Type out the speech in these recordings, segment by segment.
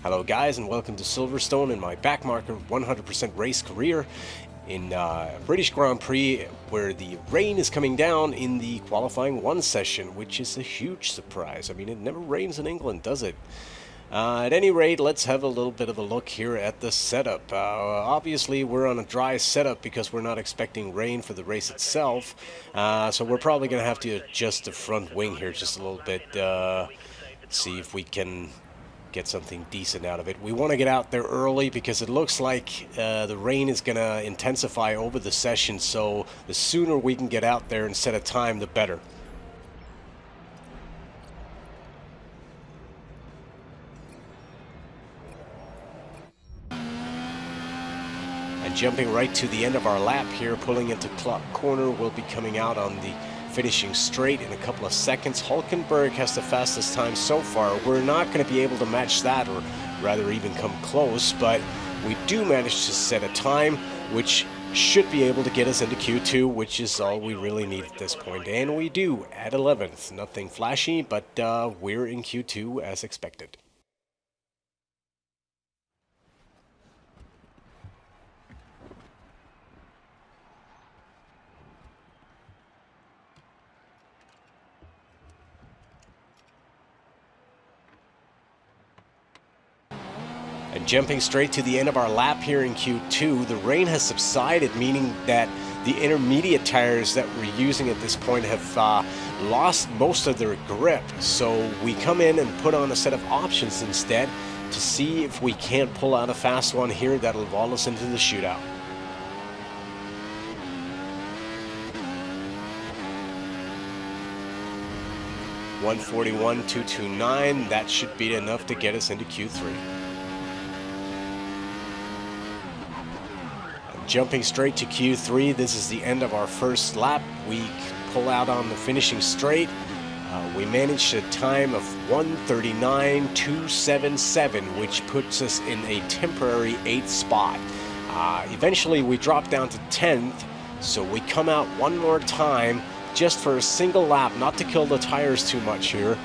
Hello guys, and welcome to Silverstone in my Backmarker 100% race career in British Grand Prix, where the rain is coming down in the qualifying 1 session, which is a huge surprise. I mean, it never rains in England, does it? At any rate, let's have a little bit of a look here at the setup. Obviously, we're on a dry setup because we're not expecting rain for the race itself, so we're probably going to have to adjust the front wing here just a little bit, see if we can get something decent out of it. We want to get out there early because it looks like the rain is going to intensify over the session, so the sooner we can get out there and set a time, the better. And jumping right to the end of our lap here, pulling into Clock Corner, we'll be coming out on the finishing straight in a couple of seconds. Hulkenberg has the fastest time so far. We're not going to be able to match that, or rather even come close, but we do manage to set a time which should be able to get us into Q2, which is all we really need at this point. And we do at 11th. Nothing flashy, but we're in Q2 as expected. And jumping straight to the end of our lap here in Q2, the rain has subsided, meaning that the intermediate tires that we're using at this point have lost most of their grip. So we come in and put on a set of options instead to see if we can't pull out a fast one here that'll vault us into the shootout. .141.229, that should be enough to get us into Q3. Jumping straight to Q3, this is the end of our first lap. We pull out on the finishing straight. We managed a time of 1:39.277, which puts us in a temporary 8th spot. Eventually we drop down to 10th, so we come out one more time just for a single lap, not to kill the tires too much here.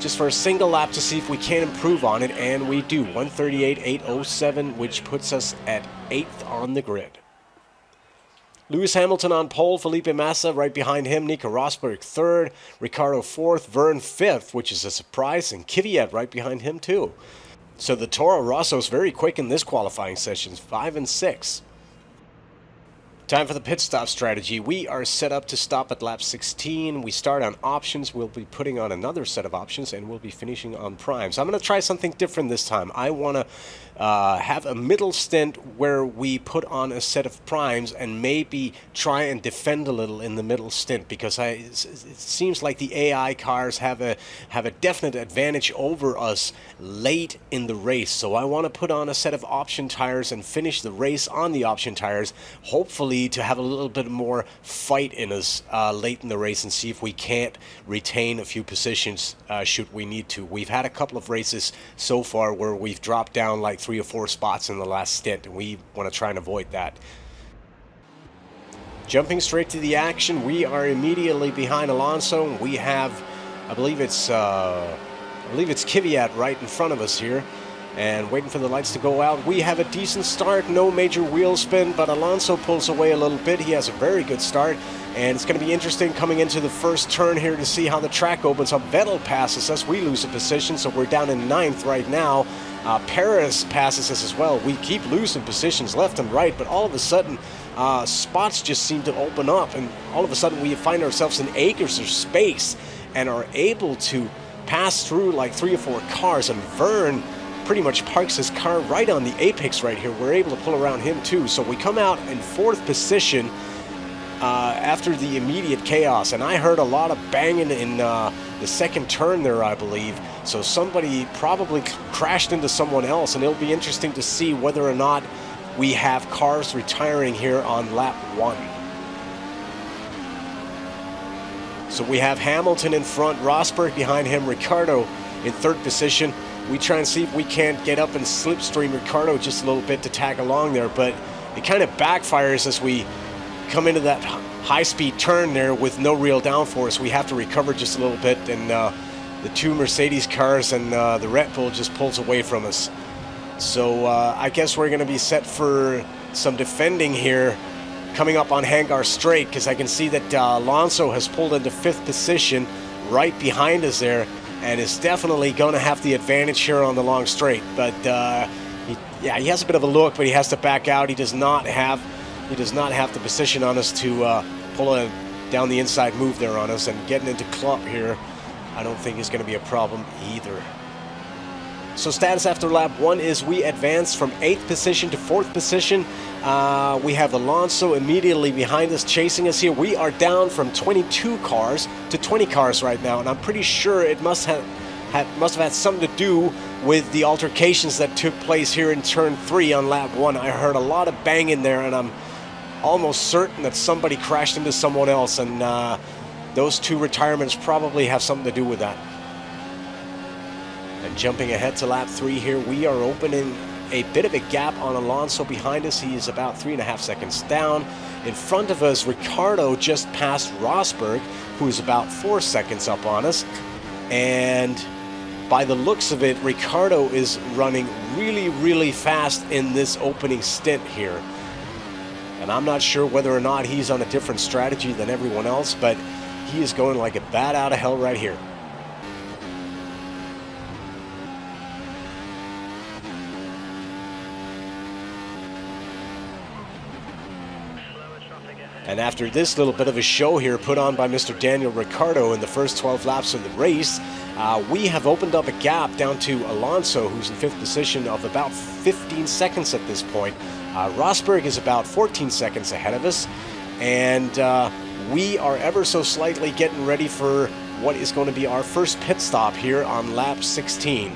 Just for a single lap to see if we can improve on it, and we do. 1:38.807, which puts us at 8th on the grid. Lewis Hamilton on pole, Felipe Massa right behind him, Nico Rosberg 3rd, Ricciardo 4th, Verne 5th, which is a surprise, and Kvyat right behind him too. So the Toro Rosso's very quick in this qualifying session, 5 and 6. Time for the pit stop strategy. We are set up to stop at lap 16. We start on options. We'll be putting on another set of options, and we'll be finishing on primes. I'm going to try something different this time. I want to have a middle stint where we put on a set of primes and maybe try and defend a little in the middle stint, because it seems like the AI cars have a definite advantage over us late in the race. So I want to put on a set of option tires and finish the race on the option tires, hopefully to have a little bit more fight in us late in the race, and see if we can't retain a few positions should we need to. We've had a couple of races so far where we've dropped down like 3 or 4 spots in the last stint, and we want to try and avoid that. Jumping straight to the action, we are immediately behind Alonso. We have, I believe it's Kvyat right in front of us here, and waiting for the lights to go out. We have a decent start, no major wheel spin, but Alonso pulls away a little bit. He has a very good start, and it's going to be interesting coming into the first turn here to see how the track opens up. Vettel passes us, we lose a position, so we're down in 9th right now. Perez passes us as well. We keep losing positions left and right, but all of a sudden spots just seem to open up, and all of a sudden we find ourselves in acres of space and are able to pass through like 3 or 4 cars, and Verne pretty much parks his car right on the apex right here. We're able to pull around him too. So we come out in 4th position after the immediate chaos, and I heard a lot of banging in the second turn there, I believe. So somebody probably crashed into someone else, and it'll be interesting to see whether or not we have cars retiring here on lap 1. So we have Hamilton in front, Rosberg behind him, Ricciardo in 3rd position. We try and see if we can't get up and slipstream Ricciardo just a little bit to tag along there, but it kind of backfires as we come into that high-speed turn there with no real downforce. We have to recover just a little bit and the two Mercedes cars, and the Red Bull just pulls away from us. So I guess we're going to be set for some defending here coming up on Hangar Straight, because I can see that Alonso has pulled into 5th position right behind us there, and is definitely going to have the advantage here on the long straight. But he has a bit of a look, but he has to back out. He does not have the position on us to pull a down the inside move there on us, and getting into Klopp here I don't think is going to be a problem either. So status after lap 1 is we advance from 8th position to 4th position. We have Alonso immediately behind us chasing us here. We are down from 22 cars to 20 cars right now, and I'm pretty sure it must have had something to do with the altercations that took place here in turn 3 on lap 1. I heard a lot of banging there, and I'm almost certain that somebody crashed into someone else, and those 2 retirements probably have something to do with that. And jumping ahead to lap 3 here, we are opening a bit of a gap on Alonso behind us. He is about 3.5 seconds down. In front of us, Ricciardo just passed Rosberg, who is about 4 seconds up on us. And by the looks of it, Ricciardo is running really, really fast in this opening stint here. And I'm not sure whether or not he's on a different strategy than everyone else, but he is going like a bat out of hell right here. And after this little bit of a show here put on by Mr. Daniel Ricciardo in the first 12 laps of the race, we have opened up a gap down to Alonso, who's in 5th position, of about 15 seconds at this point. Rosberg is about 14 seconds ahead of us, and we are ever so slightly getting ready for what is going to be our first pit stop here on lap 16.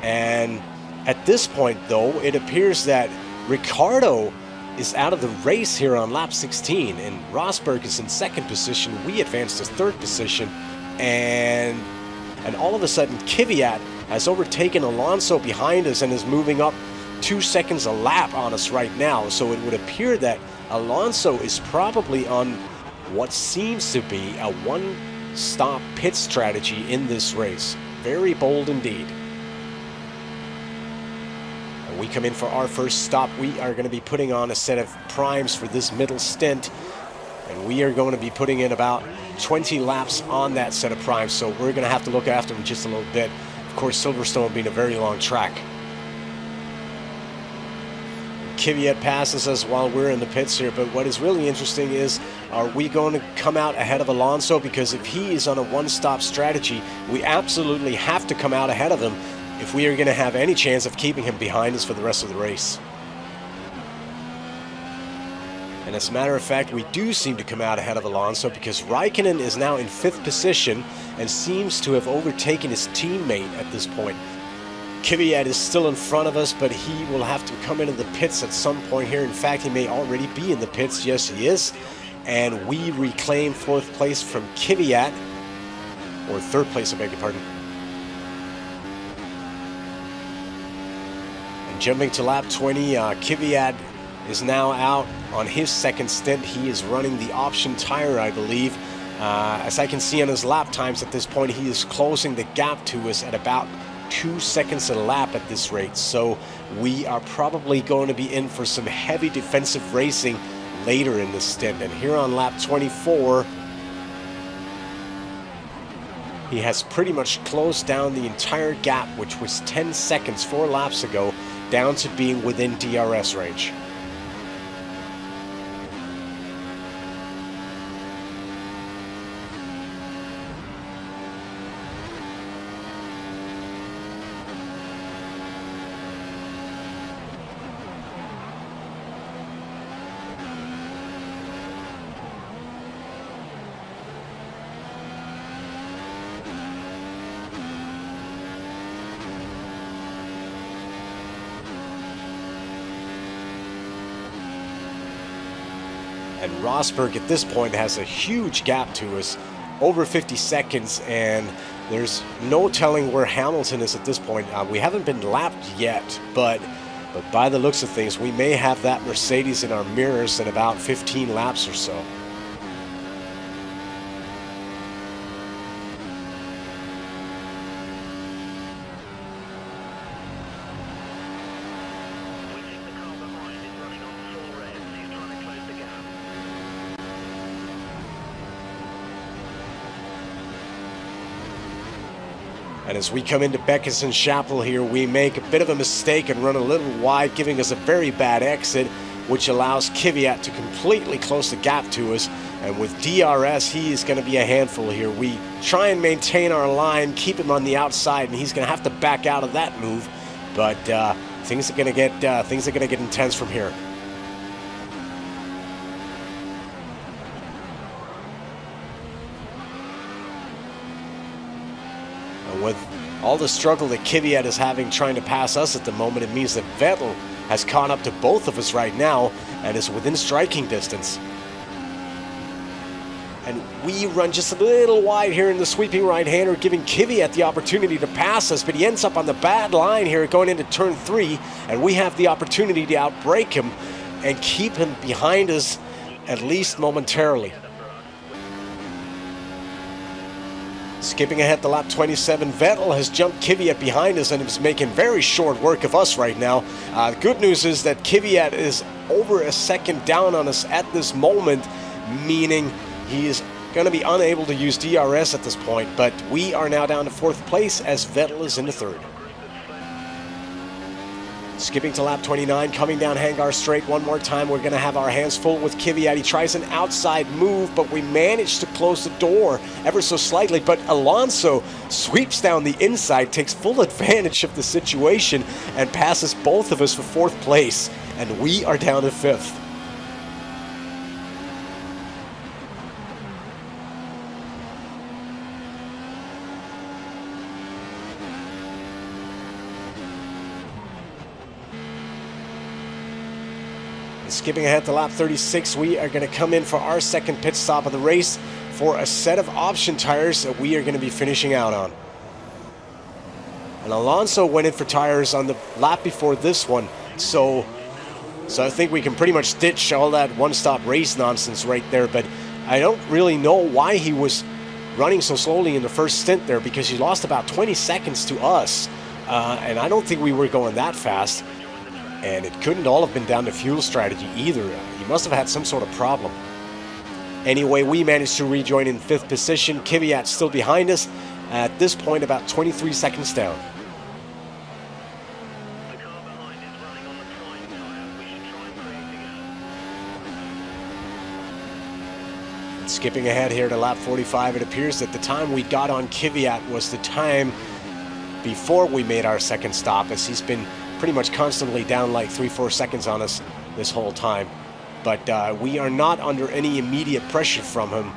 And at this point, though, it appears that Ricciardo is out of the race here on lap 16, and Rosberg is in 2nd position. We advance to 3rd position, and all of a sudden Kvyat has overtaken Alonso behind us and is moving up 2 seconds a lap on us right now. So it would appear that Alonso is probably on what seems to be a one-stop pit strategy in this race. Very bold indeed. We come in for our first stop. We are going to be putting on a set of primes for this middle stint, and we are going to be putting in about 20 laps on that set of primes, so we're going to have to look after them just a little bit. Of course, Silverstone being a very long track. Kvyat passes us while we're in the pits here, but what is really interesting is, are we going to come out ahead of Alonso? Because if he is on a one-stop strategy, we absolutely have to come out ahead of him if we are going to have any chance of keeping him behind us for the rest of the race. And as a matter of fact, we do seem to come out ahead of Alonso, because Raikkonen is now in 5th position and seems to have overtaken his teammate at this point. Kvyat is still in front of us, but he will have to come into the pits at some point here. In fact, he may already be in the pits. Yes, he is. And we reclaim 4th place from Kvyat, or 3rd place, I beg your pardon. Jumping to lap 20, Kvyat is now out on his 2nd stint. He is running the option tire, I believe. As I can see on his lap times at this point, he is closing the gap to us at about 2 seconds a lap at this rate. So we are probably going to be in for some heavy defensive racing later in this stint. And here on lap 24, he has pretty much closed down the entire gap, which was 10 seconds 4 laps ago, down to being within DRS range. And Rosberg at this point has a huge gap to us, over 50 seconds, and there's no telling where Hamilton is at this point. We haven't been lapped yet, but by the looks of things, we may have that Mercedes in our mirrors in about 15 laps or so. And as we come into Beckison Chapel here, we make a bit of a mistake and run a little wide, giving us a very bad exit, which allows Kvyat to completely close the gap to us. And with DRS, he is going to be a handful here. We try and maintain our line, keep him on the outside, and he's going to have to back out of that move. But things are going to get intense from here. And with all the struggle that Kvyat is having trying to pass us at the moment, it means that Vettel has caught up to both of us right now and is within striking distance. And we run just a little wide here in the sweeping right-hander, giving Kvyat the opportunity to pass us, but he ends up on the bad line here going into turn 3, and we have the opportunity to outbrake him and keep him behind us, at least momentarily. Skipping ahead to lap 27, Vettel has jumped Kvyat behind us and is making very short work of us right now. The good news is that Kvyat is over a second down on us at this moment, meaning he is going to be unable to use DRS at this point, but we are now down to 4th place as Vettel is in the 3rd. Skipping to lap 29, coming down Hangar Straight one more time. We're going to have our hands full with Kvyat. He tries an outside move, but we manage to close the door ever so slightly. But Alonso sweeps down the inside, takes full advantage of the situation, and passes both of us for 4th place. And we are down to 5th. Skipping ahead to lap 36, we are going to come in for our second pit stop of the race for a set of option tires that we are going to be finishing out on. And Alonso went in for tires on the lap before this one, so I think we can pretty much ditch all that one-stop race nonsense right there, but I don't really know why he was running so slowly in the first stint there, because he lost about 20 seconds to us, and I don't think we were going that fast. And it couldn't all have been down to fuel strategy either. He must have had some sort of problem. Anyway, we managed to rejoin in 5th position. Kvyat still behind us. At this point, about 23 seconds down. Skipping ahead here to lap 45, it appears that the time we got on Kvyat was the time before we made our second stop, as he's been pretty much constantly down like 3-4 seconds on us this whole time. But we are not under any immediate pressure from him.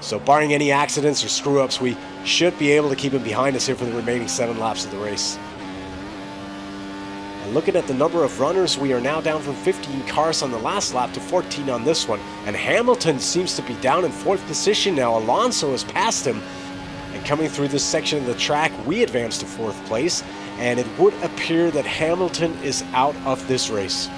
So barring any accidents or screw-ups, we should be able to keep him behind us here for the remaining 7 laps of the race. And looking at the number of runners, we are now down from 15 cars on the last lap to 14 on this one. And Hamilton seems to be down in 4th position now. Alonso has passed him. And coming through this section of the track, we advance to 4th place. And it would appear that Hamilton is out of this race.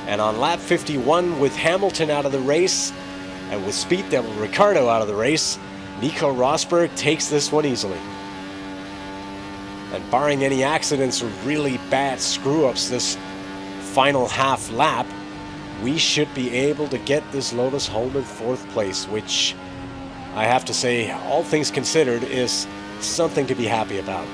And on lap 51, with Hamilton out of the race, and with Speed Devil Ricciardo out of the race, Nico Rosberg takes this one easily. And barring any accidents or really bad screw-ups this final half lap, we should be able to get this Lotus home in 4th place, which I have to say, all things considered, is something to be happy about.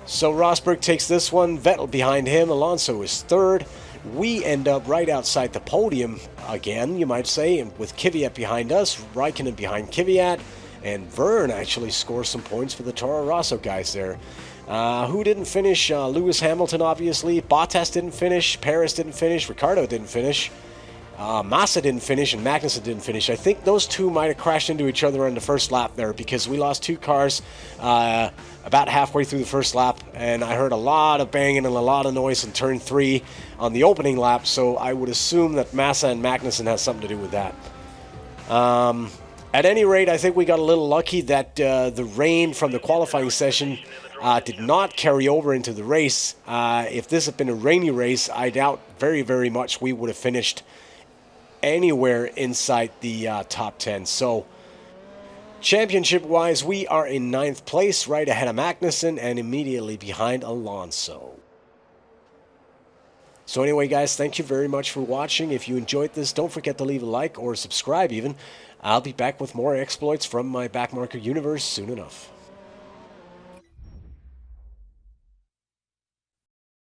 So Rosberg takes this one, Vettel behind him, Alonso is 3rd. We end up right outside the podium again, you might say, and with Kvyat behind us, Raikkonen behind Kvyat, and Verne actually scores some points for the Toro Rosso guys there. Who didn't finish? Lewis Hamilton, obviously. Bottas didn't finish. Perez didn't finish. Ricciardo didn't finish. Massa didn't finish and Magnussen didn't finish. I think those two might have crashed into each other on the first lap there, because we lost 2 cars about halfway through the first lap, and I heard a lot of banging and a lot of noise in turn 3 on the opening lap, so I would assume that Massa and Magnussen has something to do with that. At any rate, I think we got a little lucky that the rain from the qualifying session did not carry over into the race. If this had been a rainy race, I doubt very, very much we would have finished anywhere inside the top 10. So, championship-wise, we are in 9th place, right ahead of Magnussen and immediately behind Alonso. So anyway, guys, thank you very much for watching. If you enjoyed this, don't forget to leave a like or subscribe even. I'll be back with more exploits from my Backmarker universe soon enough.